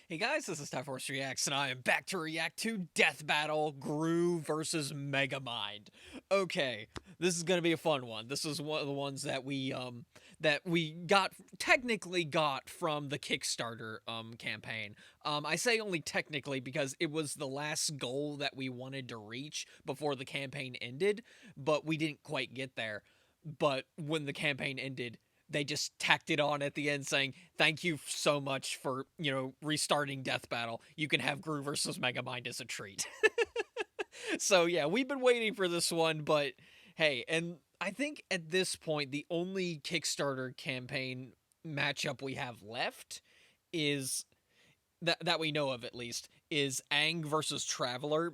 Hey guys, this is Time Force Reacts, and I am back to react to Death Battle Gru versus Megamind. Okay, this is gonna be a fun one. This is one of the ones that we technically got from the Kickstarter campaign. I say only technically because it was the last goal that we wanted to reach before the campaign ended, but we didn't quite get there. But when the campaign ended, they just tacked it on at the end saying, thank you so much for, restarting Death Battle. You can have Gru versus Megamind as a treat. So yeah, we've been waiting for this one, but hey, and I think at this point, the only Kickstarter campaign matchup we have left is that we know of at least is Aang versus Traveler,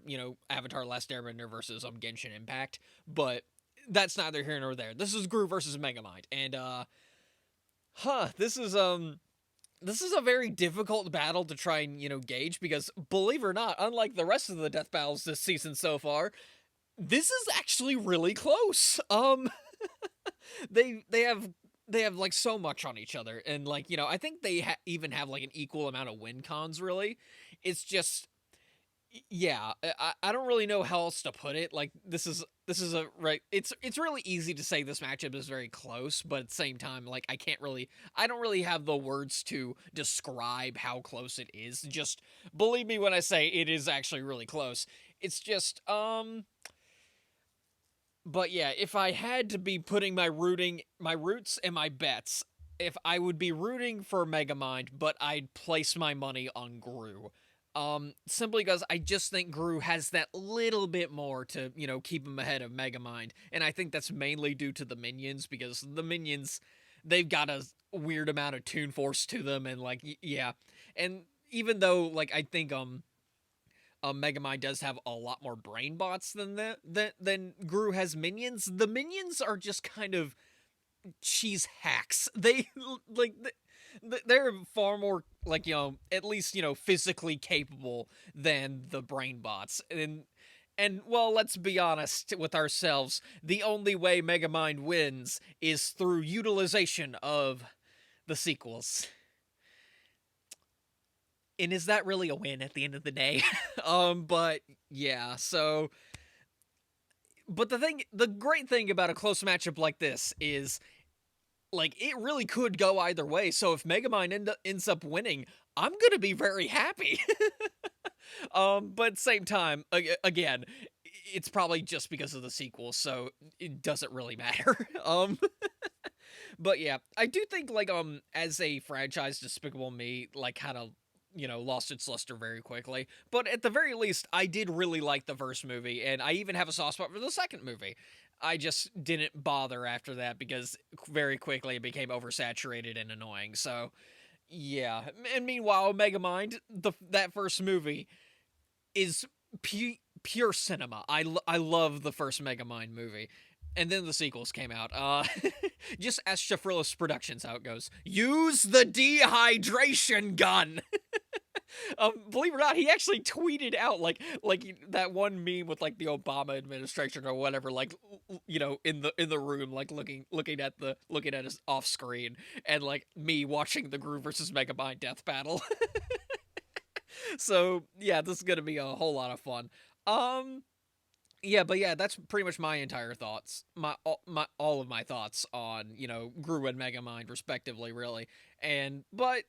Avatar Last Airbender versus Genshin Impact, but that's neither here nor there. This is Gru versus Megamind, and this is a very difficult battle to try and, gauge because believe it or not, unlike the rest of the death battles this season so far, this is actually really close. They have like so much on each other, and like, I think they even have like an equal amount of win cons really. It's just yeah, I don't really know how else to put it. Like this is a right. It's really easy to say this matchup is very close, but at the same time, like I don't really have the words to describe how close it is. Just believe me when I say it is actually really close. It's just but yeah, if I had to be putting my roots and my bets, if I would be rooting for Megamind, but I'd place my money on Gru. Simply because I just think Gru has that little bit more to, keep him ahead of Megamind. And I think that's mainly due to the minions, because the minions, they've got a weird amount of Toon Force to them, and like, yeah. And even though, like, I think, Megamind does have a lot more brain bots than Gru has minions, the minions are just kind of cheese hacks. They, like, they're far more, like, at least, physically capable than the brain bots. And well, let's be honest with ourselves, the only way Megamind wins is through utilization of the sequels. And is that really a win at the end of the day? But yeah, so but the great thing about a close matchup like this is, like, it really could go either way. So if Megamind ends up winning, I'm gonna be very happy. But at the same time, again, it's probably just because of the sequel, so it doesn't really matter. But yeah, I do think, like, as a franchise, Despicable Me, like, kind of, lost its luster very quickly. But at the very least, I did really like the first movie, and I even have a soft spot for the second movie. I just didn't bother after that because very quickly it became oversaturated and annoying. So, yeah. And meanwhile, Megamind, that first movie is pure cinema. I love the first Megamind movie. And then the sequels came out. Just ask Shafrillis Productions how it goes. Use the dehydration gun. Believe it or not, he actually tweeted out like that one meme with like the Obama administration or whatever, like, in the room, like looking at his off screen, and like me watching the Gru versus Megamind death battle. So yeah, this is gonna be a whole lot of fun. Yeah, but yeah, that's pretty much my entire thoughts. All of my thoughts on, Gru and Megamind respectively, really. And but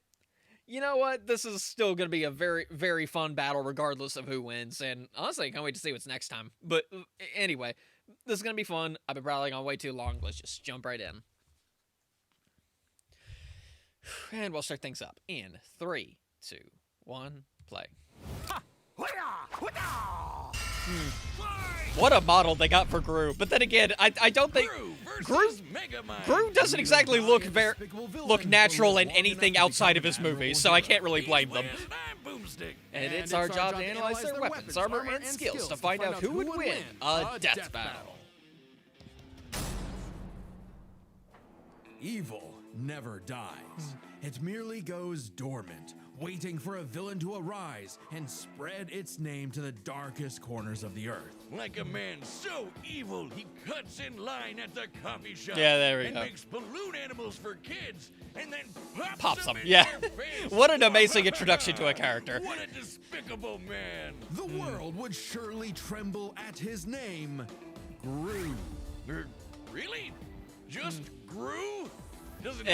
you know what? This is still going to be a very, very fun battle regardless of who wins. And honestly, I can't wait to see what's next time. But anyway, this is going to be fun. I've been prattling on way too long. Let's just jump right in. And we'll start things up in 3, 2, 1, play. What a model they got for Gru. But then again, I don't think Gru doesn't exactly look natural in anything outside of his movies, so I can't really blame them. And it's our job to analyze their weapons, armor, and skills to find out who would win a death battle. Evil never dies. It merely goes dormant waiting for a villain to arise and spread its name to the darkest corners of the earth. Like a man so evil, he cuts in line at the coffee shop. Yeah, there we and go. makes balloon animals for kids, and then Pops them them. in Yeah. their face. What an amazing introduction to a character. What a despicable man. The world would surely tremble at his name, Gru. Really? Just Gru? Doesn't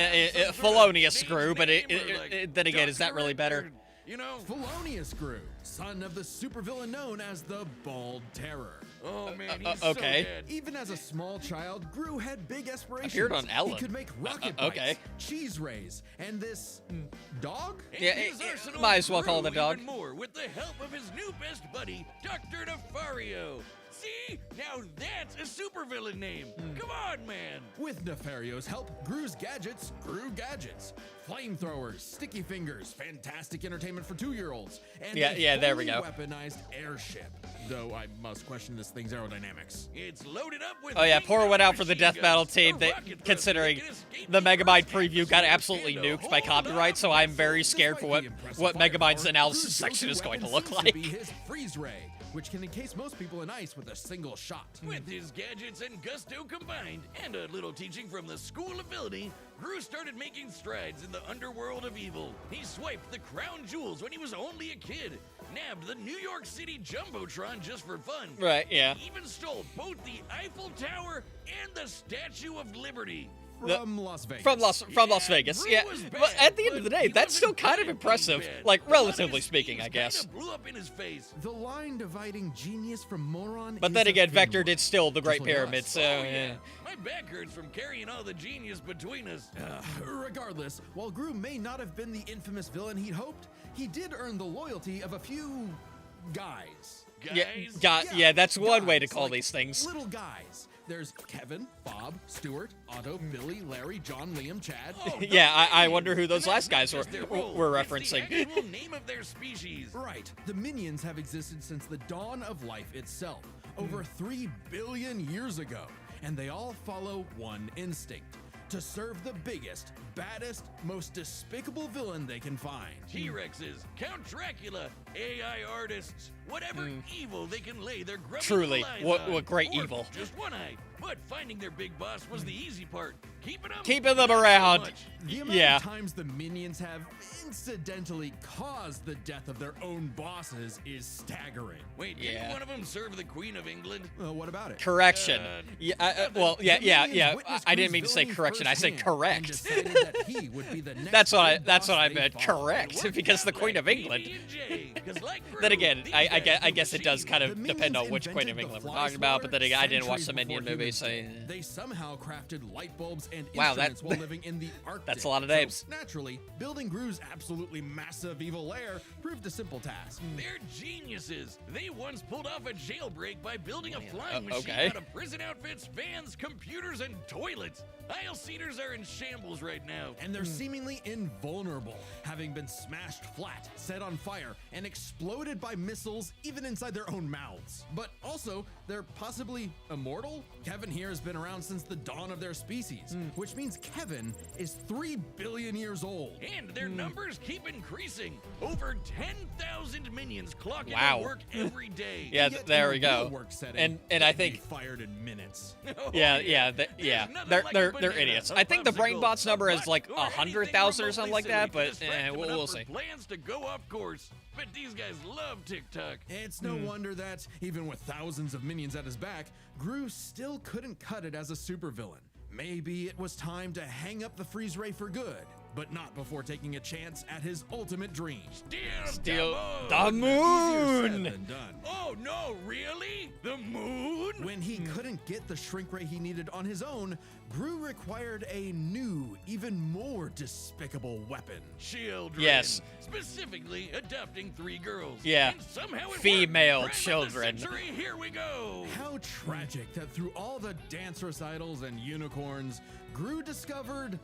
Felonious Gru, but then again, is that really better? You know? Felonious Gru, son of the supervillain known as the Bald Terror. Oh man, he's okay. so dead. Even as a small child, Gru had big aspirations. Appeared on Ellen. He could make rocket okay. bites, cheese rays, and this dog? And Yeah, his arsenal might as well call it a grew dog. even more with the help of his new best buddy, Dr. Nefario. See? Now that's a supervillain name. Come on, man. With Nefario's help, Gru's gadgets grew gadgets. Flamethrowers, sticky fingers, fantastic entertainment for 2-year-olds, and a there we fully go. weaponized airship. Though I must question this thing's aerodynamics. It's loaded up with Oh yeah, winged pour one out for the machine Death Battle guns, team. a That, rocket considering thruster that can escape the Megamind first preview got atmosphere absolutely and a nuked by whole lot copyright, so I'm very scared for Despite what the impressive what Megamind's firepower, analysis Gru's section go-to is going to weapon look seems like. be his freeze ray, which can encase most people in ice with a single shot. With his gadgets and gusto combined, and a little teaching from the School of Villainy, Gru started making strides in the underworld of evil. He swiped the crown jewels when he was only a kid, nabbed the New York City Jumbotron just for fun. Right, yeah. He even stole both the Eiffel Tower and the Statue of Liberty. From Las Vegas. From Las Vegas, Gru yeah. was But bad, at the end of the but day, he that's still wasn't kind of good at impressive, being bad. like A lot of relatively his speaking, I schemes guess. kinda blew up in his face. The line dividing genius from moron But is then a again, thin Vector one. did steal the Great Just like us. Pyramid, so Oh, yeah. My back hurts from carrying all the genius between us. Regardless, while Gru may not have been the infamous villain he'd hoped, he did earn the loyalty of a few guys. Guys, Yeah, that's one way to guys, call like these things. Little guys. There's Kevin, Bob, Stuart, Otto, Billy, Larry, John, Liam, Chad. Oh, Yeah, I those wonder who those And last that's guys not just their role, were it's the referencing. actual name of their species. Right. The minions have existed since the dawn of life itself, over 3 billion years ago, and they all follow one instinct: to serve the biggest, baddest, most despicable villain they can find. T-Rexes, Count Dracula, AI artists, whatever evil they can lay their grubby Truly, little eyes what on, great or evil. Just one eye. But finding their big boss was the easy part. Keeping them them not so around. much. The amount Yeah. of times the minions have incidentally caused the death of their own bosses is staggering. Wait, didn't Yeah. one of them serve the Queen of England? What about it? Correction. Well, The minions yeah. witnessed I didn't Gru's mean to say villainy correction. I said firsthand and correct. decided that he would be the next That's what I big boss meant. they follow. Correct, Worked because the out Queen like of England. PB&J, 'cause like Then Gru, again, these I guys guess it does kind The of depend on minions which Queen of invented England the we're fly talking about. But then swatter again, I didn't watch the centuries Minion before movie, so humans did. They somehow crafted light bulbs and Wow, that- instruments while living in the Arctic. that's a lot of So, names. naturally, building Gru's absolutely massive evil lair proved a simple task. They're geniuses. They once pulled off a jailbreak by building a flying machine okay. out of prison outfits, vans, computers, and toilets. Aisle seaters are in shambles right now. And they're seemingly invulnerable, having been smashed flat, set on fire, and exploded by missiles even inside their own mouths. But also, they're possibly immortal? Kevin here has been around since the dawn of their species, which means Kevin is 3 billion years old. And their numbers keep increasing. Over 10,000 minions clock Wow. into work every day. Yeah, Yet there in a we go. real work setting, And I they'd be think fired in minutes. Oh, yeah, There's nothing they're like a they're banana, idiots. a I think the popsicle, BrainBots number a is like butt, or 100,000 or anything something like remotely that, silly to but distract them we'll enough see. for plans to go off course. But these guys love TikTok. It's no wonder that, even with thousands of minions at his back, Gru still couldn't cut it as a supervillain. Maybe it was time to hang up the freeze ray for good, but not before taking a chance at his ultimate dream. Steal the the moon. Easier said moon. than done. Oh no, really? The moon? When he couldn't get the shrink ray he needed on his own, Gru required a new, even more despicable weapon. Children. Yes. Specifically adopting 3 girls. Yeah. And somehow it Female worked. Crime of the children. century, here we go. How tragic that through all the dance recitals and unicorns, Gru discovered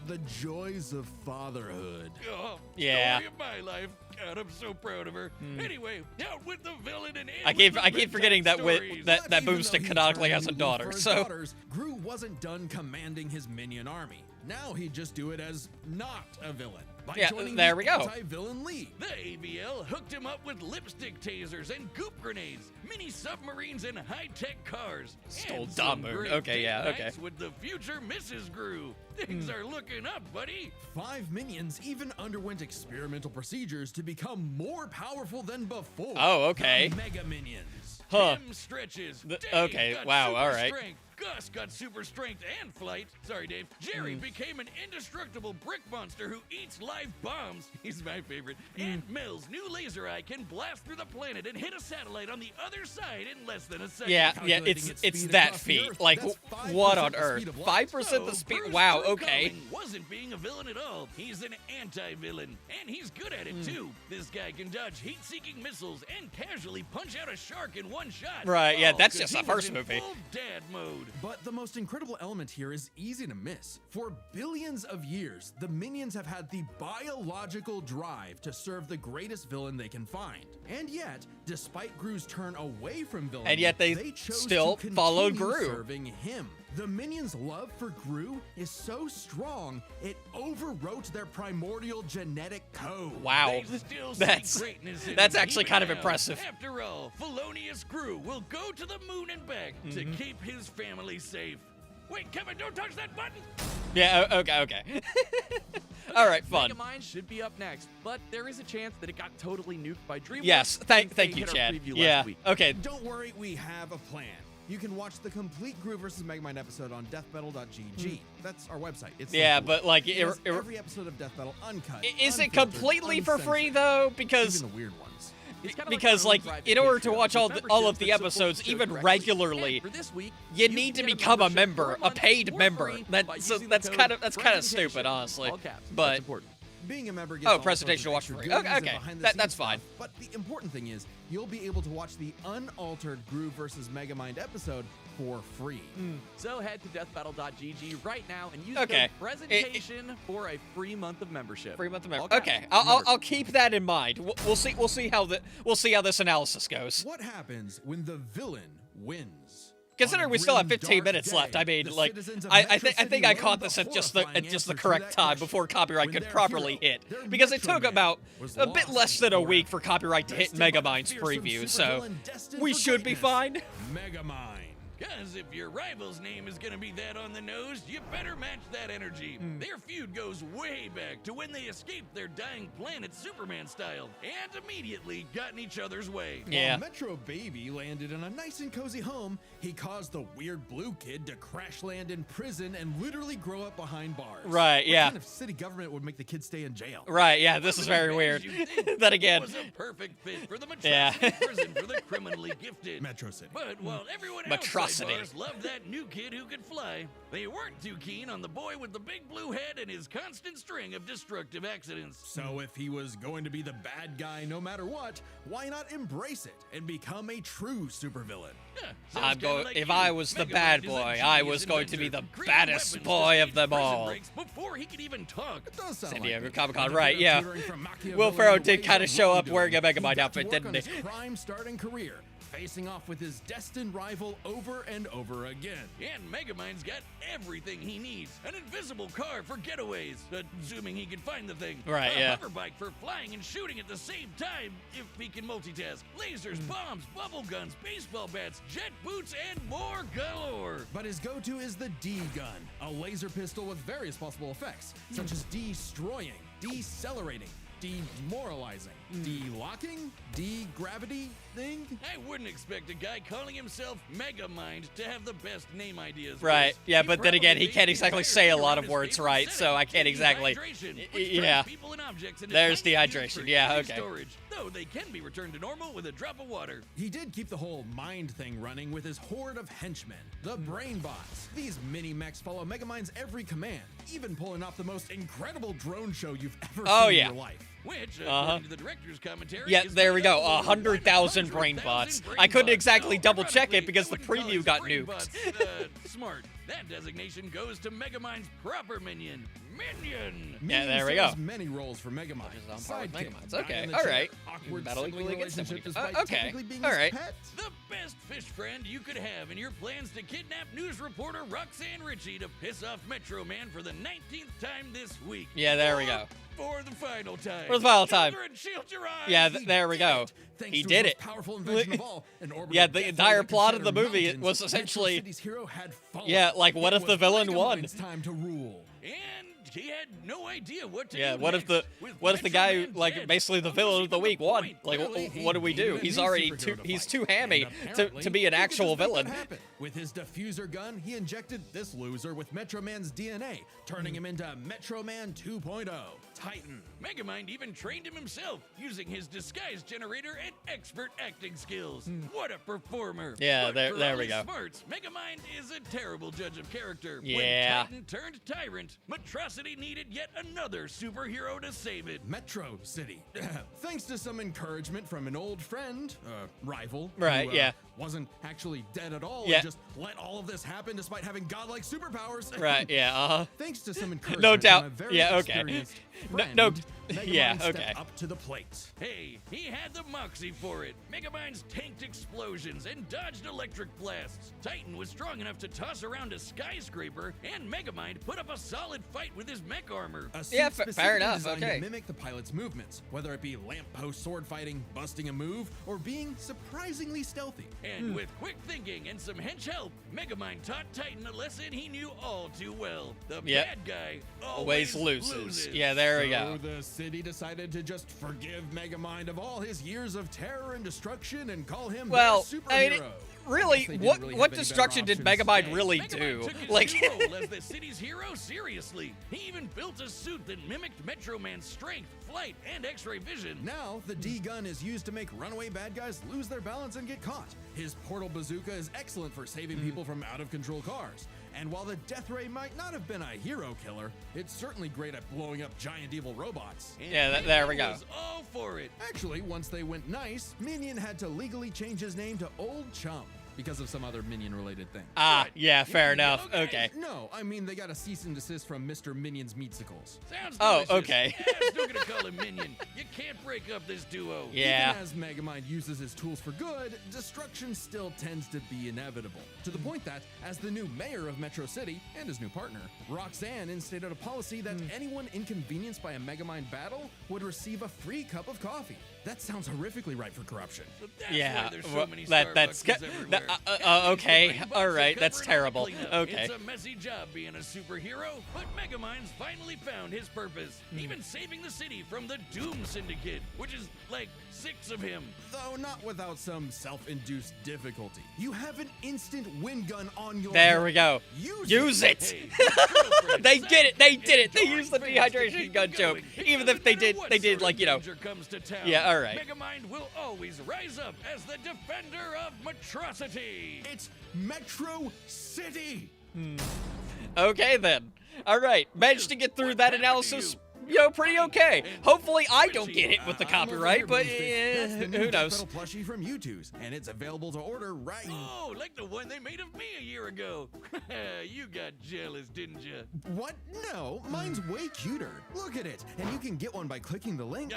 the joys of fatherhood. Oh, Yeah. Story of my life. God, I'm so proud of her. Anyway, out with the villain and I keep forgetting that stories. that But even Boomstick though he canonically turned has a evil daughter, for his so daughters, Gru wasn't done commanding his minion army. Now he'd just do it as not a villain, by Yeah, joining there the we go. Anti-Villain League. The AVL hooked him up with lipstick tasers and goop grenades, mini submarines, and high-tech cars. Stole and some Damu. great Okay, date yeah, okay. nights with the future Mrs. Gru. Things are looking up, buddy. 5 minions even underwent experimental procedures to become more powerful than before. Oh, okay. The Mega Minions. Huh. Tim stretches. The- Dave okay, got wow, super all right. Strength. Gus got super strength and flight. Sorry, Dave. Jerry became an indestructible brick monster who eats live bombs. He's my favorite. And Mel's new laser eye can blast through the planet and hit a satellite on the other side in less than a second. Yeah, Calculating its it's speed that across the feat. Earth, Like, that's 5% what on the earth? speed of light. 5% the So, speed? Bruce Wow, True okay. Calling wasn't being a villain at all. He's an anti-villain, and he's good at it too. This guy can dodge heat-seeking missiles and casually punch out a shark in one shot. Right, yeah, All that's 'cause just he the was first in movie. full dad mode. But the most incredible element here is easy to miss. For billions of years, the minions have had the biological drive to serve the greatest villain they can find. And yet, despite Gru's turn away from villainy, And yet they chose still to follow continue Gru. serving him. The minions' love for Gru is so strong, it overwrote their primordial genetic code. Wow. They still see That's greatness in that's him actually even kind of now. impressive. After all, Felonious Gru will go to the moon and back to Mm-hmm. keep his family safe. Wait, Kevin, don't touch that button! Yeah, okay. All right, fun. Megamind should be up next, but there is a chance that it got totally nuked by DreamWorks. Yes, since thank they you, hit our Chad. preview Yeah, last week. okay. Don't worry, we have a plan. You can watch the complete Gru vs. Megamind episode on deathbattle.gg. That's our website. It's so Yeah, cool. but, like, It has every episode of Death Battle uncut. Is it unfiltered, completely for free, uncensored. though? Because Even the weird ones. It's kinda because, our own like, private in order to Patreon watch with all of memberships the that support episodes, the show even directly. regularly, And for this week, you can need to get become a membership member, for a month paid for member. free That by so using the that's code kind of presentation, stupid, honestly. all caps. But That's important. Being a member gets Oh, all sorts presentation to of watch extra free. goodies Okay, and okay. behind-the-scenes That's fine. stuff, But the important thing is, you'll be able to watch the unaltered Gru vs. Megamind episode for free. So head to deathbattle.gg right now and use Okay. the presentation for a free month of membership. free month of All member. caps. Okay, Remember. I'll keep that in mind. We'll see how this analysis goes. What happens when the villain wins? Considering On we a still have grim, 15 dark minutes day, left, I mean, the like, citizens of I Metro think City I learn caught the this at just horrifying the answer to correct that time question. before copyright When could their properly hero, hit, their because it Metro took Man, about was a bit lost less than a forever. week for copyright to hit Bested by the Megamind's fearsome preview, so supervillain destined we for should be greatness, fine. Megamind. Cause if your rival's name is gonna be that on the nose, you better match that energy. Their feud goes way back to when they escaped their dying planet Superman style and immediately got in each other's way. Yeah. While Metro Baby landed in a nice and cozy home, he caused the weird blue kid to crash land in prison and literally grow up behind bars. Right, yeah. What kind of city government would make the kid stay in jail? Right, yeah, this is Wasn't very as weird. bad as you'd think. Then It again, was a perfect fit for the Yeah. Metrocity prison for the criminally gifted. Metro City. But while everyone Metrocity. outside bars loved that new kid who could fly, they weren't too keen on the boy with the big blue head and his constant string of destructive accidents. So if he was going to be the bad guy no matter what, why not embrace it and become a true supervillain? Yeah, sounds kinda like if you. I was the Megamind bad is a boy, genius I was going to be inventor, the creating baddest weapons to boy of speed them prison all. breaks before he could even talk. It does sound San like Diego it. Comic-Con, With a right, bit of yeah. tutoring from Machiavelli Will Ferrell and the did ways kinda of show up wrongdoing, wearing a he Megamind got to outfit, work didn't on he? his crime-starting career, facing off with his destined rival over and over again. And Megamind's got everything he needs. An invisible car for getaways, assuming he can find the thing. Right, a yeah. hover bike for flying and shooting at the same time, if he can multitask. Lasers, bombs, bubble guns, baseball bats, jet boots, and more galore. But his go-to is the D-gun, a laser pistol with various possible effects, such as destroying, decelerating, demoralizing, de-locking, de-gravity thing. I wouldn't expect a guy calling himself Megamind to have the best name ideas. Right, Chris. yeah, He but then again, he probably can't based the exactly entire say a career lot on of his words favorite right, setting, so I can't exactly- dehydration, which yeah. traps people and objects into There's tiny cubes dehydration, for yeah, easy okay. storage, though they can be returned to normal with a drop of water. He did keep the whole mind thing running with his horde of henchmen, the Brain Bots. These mini-mechs follow Megamind's every command, even pulling off the most incredible drone show you've ever Oh, seen yeah. in your life. Which, according to the director's commentary, Yeah, is there we gonna go. upload 100,000 over brain 100,000 bots. brain I couldn't bots. exactly No, double check it ironically, because I the wouldn't call preview his got brain nuked. bots, smart. That designation goes to Megamind's proper minion, Minion. Minion there we go. serves many roles for Megamind. Just on par with Sidekick, Megaminds. guy Okay, in the all chair, right. Awkward Battle sibling equally against relationship somebody. despite Okay, technically being all his right. pet. The best fish friend you could have in your plans to kidnap news reporter Roxanne Ritchie to piss off Metro Man for the 19th time this week. Yeah, there we go. For the final time. For the final time. Children, shield your eyes. Yeah, there we go. Thanks He to did his it. most powerful invention of all, an orbital Yeah, the death entire ray that could plot of shatter the movie mountains. was essentially- Metro City's hero had fallen. Yeah, like, what It if the was villain won? Megamind's time to rule. And he had no idea what to Yeah, do what if the next. With guy Metro who, Man like, dead, basically the unless villain he of the got week won? point. Like, Clearly, what do we he do? needed He's a new already superhero he's fight. too hammy And to apparently, be an he could actual just make villain. that happen. With his diffuser gun, he injected this loser with Metro Man's DNA, turning him into Metro Man 2.0, Titan. Megamind even trained him himself, using his disguise generator and expert acting skills. What a performer! Yeah, But there- for there all we his go. Smarts, Megamind is a terrible judge of character. Yeah. When Titan turned tyrant, Metrocity needed yet another superhero to save it. Metro City. Thanks to some encouragement from an old friend, rival, Right, who, yeah. wasn't actually dead at all, Yeah. and just let all of this happen despite having godlike superpowers. Right, yeah, uh-huh. Thanks to some encouragement No doubt. from a very Yeah, okay. experienced No- friend, no- Megamind yeah, stepped okay. up to the plate. Hey, he had the moxie for it. Megamind's tanked explosions and dodged electric blasts. Titan was strong enough to toss around a skyscraper, and Megamind put up a solid fight with his mech armor. A suit Yeah, fair specifically enough, designed okay. to mimic the pilot's movements, whether it be lamppost sword fighting, busting a move, or being surprisingly stealthy. And with quick thinking and some hench help, Megamind taught Titan a lesson he knew all too well. The Yep. bad guy Always loses. Yeah, there we go. So the city decided to just forgive Megamind of all his years of terror and destruction and call him Well, their I mean, superhero. really, Guess they didn't what really what have any destruction better did options. Megamind Hey, really Megamind do? took his Like, new role as the city's hero seriously. He even built a suit that mimicked Metro Man's strength, flight, and X-ray vision. Now, the D-gun is used to make runaway bad guys lose their balance and get caught. His portal bazooka is excellent for saving people from out-of-control cars. And while the Death Ray might not have been a hero killer, it's certainly great at blowing up giant evil robots. And Yeah, there we Minion go. was all for it. Actually, once they went nice, Minion had to legally change his name to Old Chum because of some other Minion-related thing. yeah, fair Yeah, enough. okay. Okay. No, I mean they got a cease and desist from Mr. Minion's Meatsicles. Sounds Oh, delicious. okay. Yeah, I'm still gonna call him Minion. You can't break up this duo. Yeah. Even as Megamind uses his tools for good, destruction still tends to be inevitable. To the point that, as the new mayor of Metro City and his new partner, Roxanne instated a policy that anyone inconvenienced by a Megamind battle would receive a free cup of coffee. That sounds horrifically ripe for corruption. But that's Yeah, why there's so well, many that's Starbucks everywhere. okay. He's the All boss right, of that's covering all terrible. the cleanup. Okay. It's a messy job being a superhero, but Megamind's finally found his purpose, even saving the city from the Doom Syndicate, which is like 6 of him. Though not without some self-induced difficulty. You have an instant wind gun on your There hip. we go. Use it. Hey, girlfriend, They did it. They did it. They enjoy used the things to dehydration keep gun you joke. going. It Even doesn't if they matter did, what they did sort like, of you know. danger comes to town. Yeah, all right. Megamind will always rise up as the defender of Metrocity. It's Metro City. Okay then. All right. Managed to get through What that happened to analysis. you? You know, pretty okay. And Hopefully, I don't Richie, get hit with the I'm over copyright, here, but Boomstick. That's the new who death knows? metal plushie from U2's, and it's available to order right. Oh, like the one they made of me a year ago. You got jealous, didn't you? What? No, mine's way cuter. Look at it, and you can get one by clicking the link.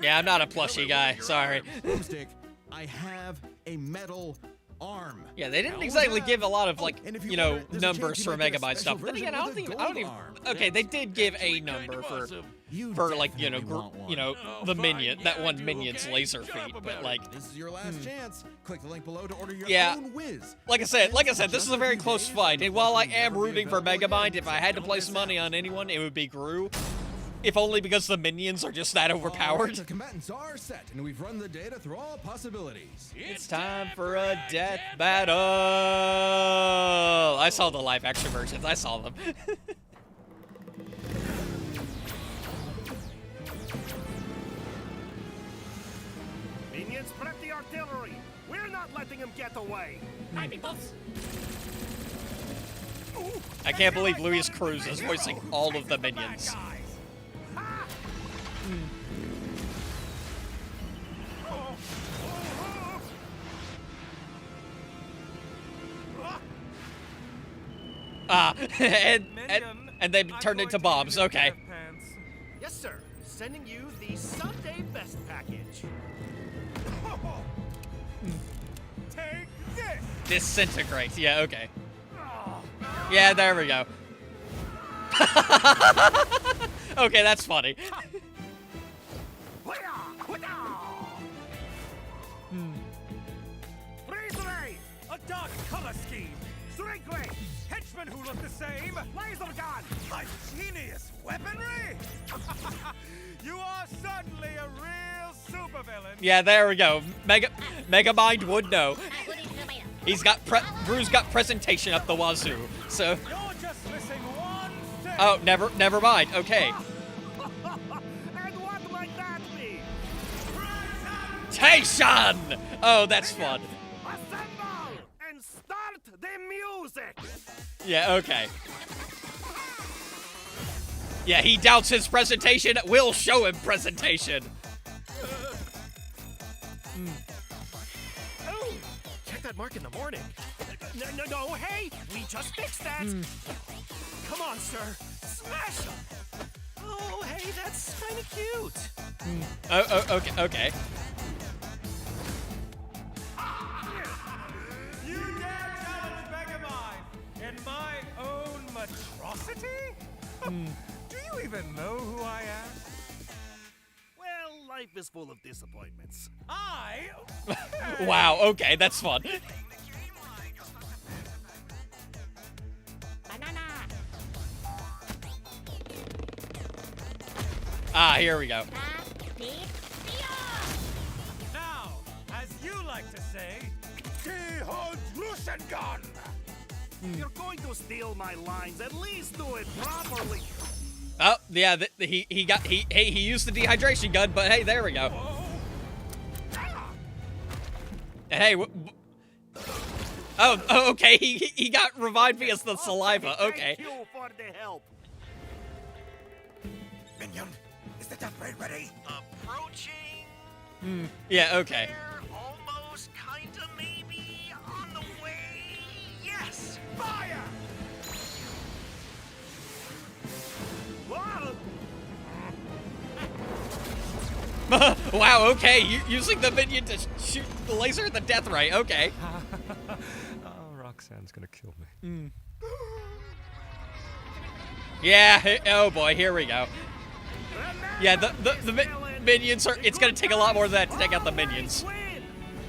Yeah, I'm not a plushie guy. Sorry. Boomstick, I have a metal arm. Yeah, they didn't Now exactly that- give a lot of Oh, like, and if you know, order it, there's a numbers chance for you might get a Megamind special stuff. Then version again, I with don't a even. gold arm. Okay, they did give a Actually kind number of for awesome. You like, you know, definitely want one. you know, Oh, the fine, minion, yeah, that I one do, minion's okay? laser Shut up feet, about but it. like. This is your last chance. Click the link below to order your Yeah. own whiz. Like I said, this is a very close fight, and while I am rooting for Megamind, if I had to place money on anyone, it would be Gru. If only because the minions are just that Alright, overpowered. the combatants are set, and we've run the data through all possibilities. It's time for a death battle. I saw the live action versions. I saw them. Minions, prep the artillery. We're not letting him get away. Hi, peoples. I can't believe Luis Cruz is voicing all of the minions. And Minion, And they turned into bombs. Okay. Yes, sir. Sending you the Sunday Best package. Take this. Disintegrate. Yeah, okay. Yeah, there we go. Okay, that's funny. Freeze ray! A dark color scheme. Strike ray! Henchmen who look the same. Laser gun! A genius weaponry! You are suddenly a real supervillain. Yeah, there we go. Megamind would know. Gru's got presentation up the wazoo. So. You're just missing one thing. Oh, never mind. Okay. And what might that be? Tation! Oh, that's fun. Assemble and start the music. Yeah, okay. Yeah, he doubts his presentation. We'll show him presentation. Oh, check that mark in the morning. No, hey, we just fixed that. Come on, sir, smash him. Oh, hey, that's kind of cute. Oh, okay. You dare challenge Megamind in my own monstrosity? Do you even know who I am? Well, life is full of disappointments. Wow, okay, that's fun. Ah, here we go. Now, as you like to say, gun. You're going to steal my lines. At least do it properly. Oh, yeah, he used the dehydration gun, but hey, there we go. Hey, oh, okay, he got revived via the saliva. Okay. Thank you for the help. Minion, is the death ray ready? Approaching. Yeah, okay. There, almost, kinda, maybe, on the way. Yes, fire! Whoa! Wow, okay, using the minion to shoot the laser at the death ray. Okay. Oh, Roxanne's gonna kill me. Yeah, oh boy, here we go. Yeah, the minions are, it's gonna take a lot more than that to take out the minions.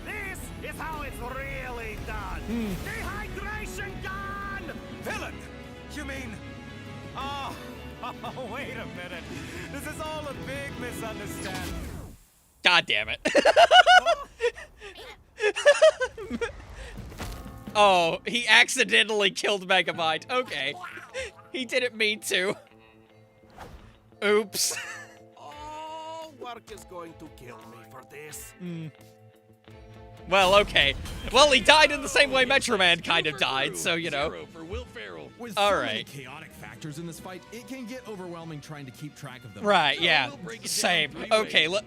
This is how it's really done. Dehydration gun! Villain! You mean... Oh, wait a minute. This is all a big misunderstanding. God damn it. Oh, he accidentally killed Megamind. Okay. He didn't mean to. Oops. Oh, work is going to kill me for this. Well, okay. Well, he died in the same way Metro Man kind of died, so, you know. 0 for Will Ferrell. With All so many right. chaotic factors in this fight, it can get overwhelming trying to keep track of them. Right, So yeah. we'll break it down Same. 3 Okay, ways.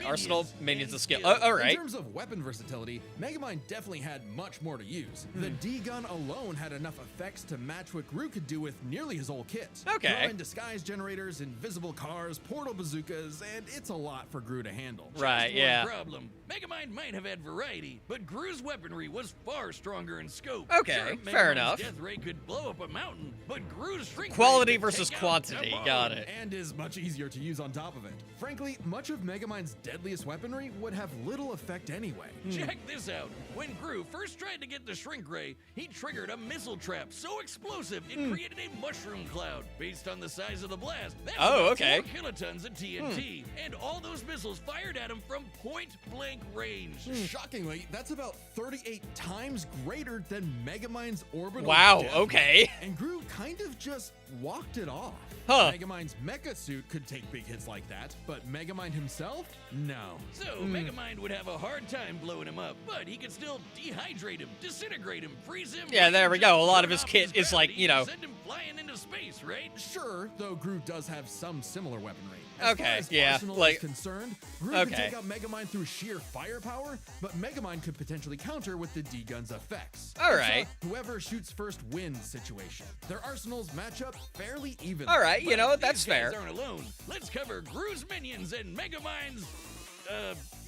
Arsenal minions and of skill. skill. All In right. terms of weapon versatility, Megamind definitely had much more to use. The D-gun alone had enough effects to match what Gru could do with nearly his whole kit. Okay. Throw in disguise generators, invisible cars, portal bazookas, and it's a lot for Gru to handle. Right, Just yeah. one problem. Megamind might have had variety, but Gru's weaponry was far stronger in scope. Okay, Sure, fair Megamind's enough. Death ray could blow up a mountain, but Gru's shrink Quality ray could versus take out quantity. a Got bomb. it. And is much easier to use on top of it. Frankly, much of Megamind's deadliest weaponry would have little effect anyway. Check this out. When Gru first tried to get the shrink ray, he triggered a missile trap so explosive it created a mushroom cloud. Based on the size of the blast, that's Oh, about okay. 4 kilotons of TNT. And all those missiles fired at him from point-blank range. Shockingly, that's about 38 times greater than Megamind's orbital Wow, depth. okay. And Gru kind of just walked it off. Huh. Megamind's mecha suit could take big hits like that, but Megamind himself? No. So Megamind would have a hard time blowing him up, but he could still dehydrate him, disintegrate him, freeze him. Yeah, there we just go. A lot of turn his off kit is like, gravity you know. and send him flying into space, right? Sure, though Gru does have some similar weaponry. As Okay, far as yeah, Arsenal like- is concerned, Gru could Okay. take out Megamind through sheer firepower, but Megamind could potentially counter with the D-gun's effects. All It's a right. whoever shoots first wins situation. Their arsenals match up fairly even. All right, you know what? These That's guys fair. aren't alone. Let's cover Gru's minions and Megamind's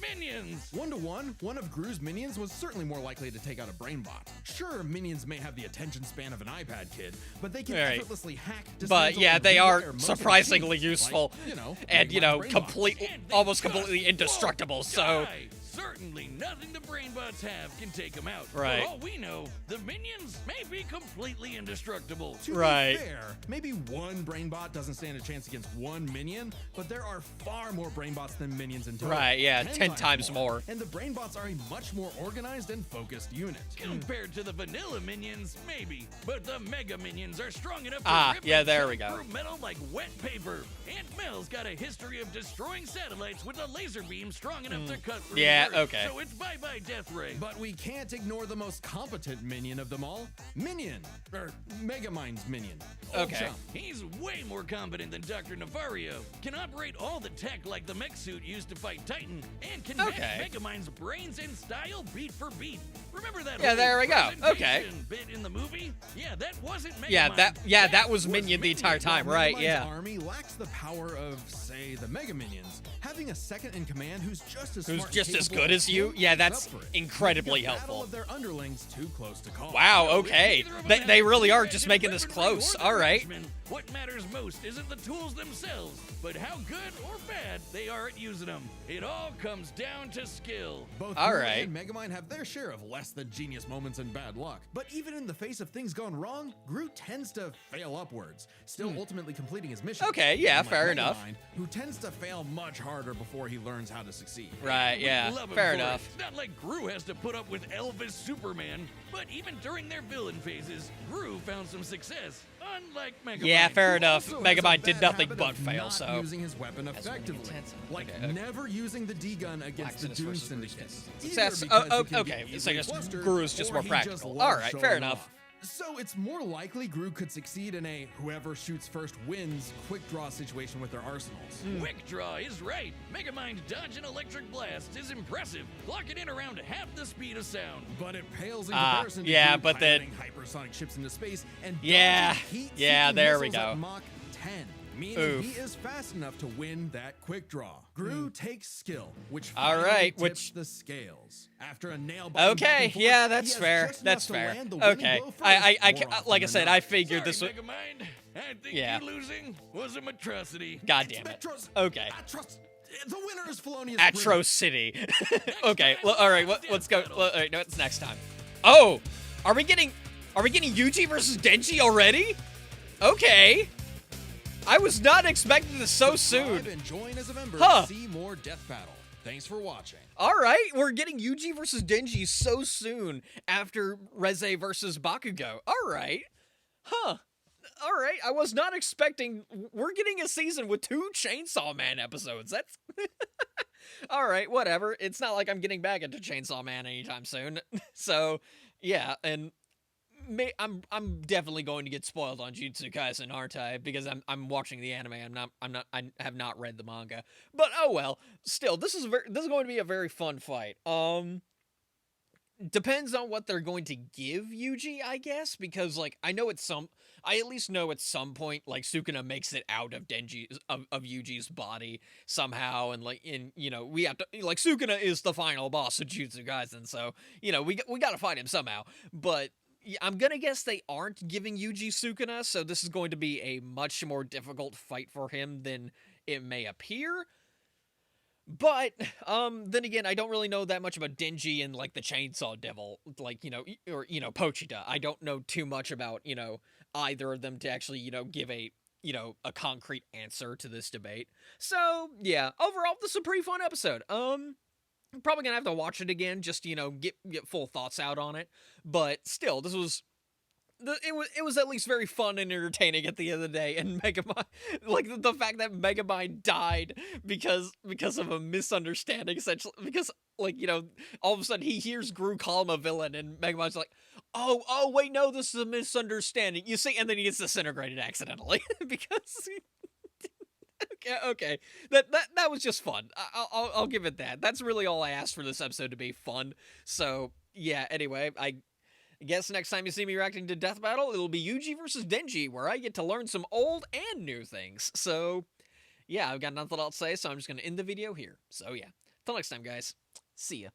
minions. 1-to-1, one of Gru's minions was certainly more likely to take out a brainbot. Sure, minions may have the attention span of an iPad kid, but they can Right. effortlessly hack. But dismantle, yeah, and they rewire are most surprisingly machines, useful, like, and Megamind brainbots. almost They completely just indestructible. won't So die. Certainly nothing the brainbots have can take them out. Right. For all we know, the minions may be completely indestructible. To Right. be fair, maybe one brainbot doesn't stand a chance against one minion, but there are far more brainbots than minions in total. Right, yeah, 10 times more. And the brainbots are a much more organized and focused unit. Compared to the vanilla minions, maybe. But the mega minions are strong enough to Ah, rip yeah, and there chop we go. through metal like wet paper. Aunt Mel's got a history of destroying satellites with a laser beam strong enough to cut through Yeah, the Earth. okay. So it's bye-bye Death Ray. But we can't ignore the most competent minion of them all, Minion, or Megamind's minion. Old Okay. chum. He's way more competent than Dr. Navario. Can operate all the tech like the mech suit used to fight Titan, and can Okay. match Megamind's brains and style beat for beat. Remember that? Yeah, whole there we go. Okay. presentation bit in the movie? Yeah, that wasn't Megamind. that was Minion the entire time, While right? Megamind's Yeah. army lacks the power of, say, the Mega Minions. Having a second in command who's just as Who's smart and just as capable good as you? him Yeah, makes that's up for it. incredibly Make a battle helpful. of their underlings too close to call. Wow, So if okay. neither of them They have really the are edge just in making this weaponry close. or All right. management, what matters most isn't the tools themselves, but how good or bad they are at using them. It all comes down to skill. Both All Gru right. and Megamind have their share of less than genius moments and bad luck. But even in the face of things going wrong, Gru tends to fail upwards, still ultimately completing his mission. Okay, yeah, Unlike fair enough. Megamind, who tends to fail much harder before he learns how to succeed. Right, yeah. Love him Fair for it. enough. It's not like Gru has to put up with Elvis Superman, but even during their villain phases, Gru found some success, unlike Megamind. Yeah, fair Who enough. also has a Megamind did bad nothing habit but of fail, not so. using his weapon effectively, intense. like Okay, okay. never using the D-gun against the Laxiness Doom versus Syndicate. resistance. Either Success. because Oh, he can be okay, so I easily guess flustered, Gru's just or more he practical. loves All right, fair showing enough. off. So it's more likely Gru could succeed in a whoever shoots first wins quick draw situation with their arsenals. Quick draw is right. Megamind dodge an electric blast is impressive. Lock it in around half the speed of sound. But it pales in Ah, comparison to yeah, Gru but then- piloting hypersonic ships into space and Yeah, dodging heat-seeking yeah, there we missiles at go. Mach 10, meaning Oof. he is fast enough to win that quick draw. Gru takes skill, which All finally right, tips which- the scales. After a nail biting back Okay, and forth, yeah, he that's has fair. just That's enough to fair. land the winning Okay, blow first, I more like I often said, than I not. figured this Sorry, would. Megamind. I think Yeah. you losing was a atrocity. God damn it. Metros- Okay. Atros- the winner is Felonious Atro City. Okay, time, well, all right. Death Let's go. Battle. All right, no, it's next time. Oh, are we getting Yuji versus Denji already? Okay. I was not expecting this so soon. Subscribe and join as a member Huh. to see more Death Battle. Thanks for watching. All right, we're getting Yuji versus Denji so soon after Reze versus Bakugo. All right. Huh. All right, I was not expecting. We're getting a season with 2 Chainsaw Man episodes. That's all right. Whatever. It's not like I'm getting back into Chainsaw Man anytime soon. So, yeah, and I'm definitely going to get spoiled on Jujutsu Kaisen, aren't I? Because I'm watching the anime. I have not read the manga. But oh well. Still, this is going to be a very fun fight. Depends on what they're going to give Yuji, I guess, because like I at least know at some point like Sukuna makes it out of Yuji's body somehow, and we have to, like, Sukuna is the final boss of Jujutsu Kaisen, so we got to fight him somehow. But yeah, I'm gonna guess they aren't giving Yuji Sukuna, so this is going to be a much more difficult fight for him than it may appear. But, then again, I don't really know that much about Denji and, like, the Chainsaw Devil, like, or Pochita. I don't know too much about, either of them to actually, give a concrete answer to this debate. So, yeah, overall, this is a pretty fun episode. I'm probably gonna have to watch it again just to, get full thoughts out on it. But still, it was at least very fun and entertaining at the end of the day, and Megamind, like the fact that Megamind died because of a misunderstanding, essentially, because all of a sudden he hears Gru call him a villain, and Megamind's like, oh wait, no, this is a misunderstanding, you see, and then he gets disintegrated accidentally because. Okay, that was just fun. I'll give it that. That's really all I asked for this episode to be fun. So yeah. Anyway, I guess next time you see me reacting to Death Battle, it'll be Yuji versus Denji, where I get to learn some old and new things. So, yeah, I've got nothing else to say, so I'm just going to end the video here. So, yeah. Till next time, guys. See ya.